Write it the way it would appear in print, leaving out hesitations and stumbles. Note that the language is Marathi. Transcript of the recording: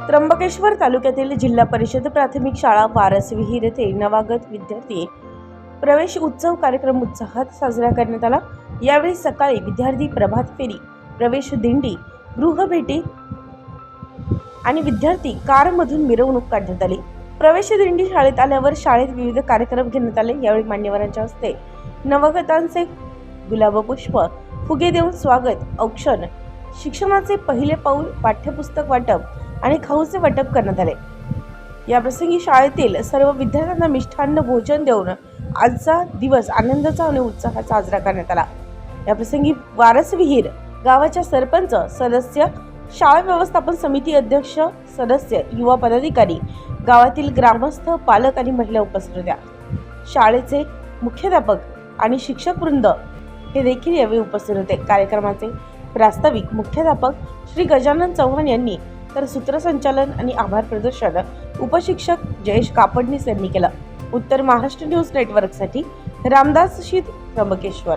त्र्यंबकेश्वर तालुक्यातील जिल्हा परिषद प्राथमिक शाळा वारसविहीर येथे नवागत विद्यार्थी प्रवेश उत्सव कार्यक्रम उत्साहात साजरा करण्यात आला। यावेळी सकाळी विद्यार्थी प्रभात फेरी, प्रवेश दिंडी, गृहभेटी आणि विद्यार्थी कारमधून मिरवणूक काढण्यात आली। प्रवेश दिंडी शाळेत आल्यावर शाळेत विविध कार्यक्रम घेण्यात आले। यावेळी मान्यवरांच्या हस्ते नवगतांचे गुलाब पुष्प, फुगे देऊन स्वागत, औक्षण, शिक्षणाचे पहिले पाऊल, पाठ्यपुस्तक वाटप आणि खाऊचे वाटप करण्यात आले। या प्रसंगी शाळेतील सर्व विद्यार्थ्यांना मिष्टान्न भोजन देऊन आजचा दिवस आनंदाचा आणि उत्साहात साजरा करण्यात आला। या प्रसंगी वारसविहीर गावाच्या सरपंच, सदस्य, शाळा व्यवस्थापन समिती अध्यक्ष, सदस्य, युवा पदाधिकारी, गावातील ग्रामस्थ, पालक आणि महिला उपस्थित होत्या। शाळेचे मुख्याध्यापक आणि शिक्षक वृंद हे देखील यावेळी उपस्थित होते। कार्यक्रमाचे प्रास्ताविक मुख्याध्यापक श्री गजानन चव्हाण यांनी तर सूत्रसंचालन आणि आभार प्रदर्शन उपशिक्षक जयेश कापडनीस यांनी केलं। उत्तर महाराष्ट्र न्यूज नेटवर्कसाठी रामदास शीत, त्र्यंबकेश्वर।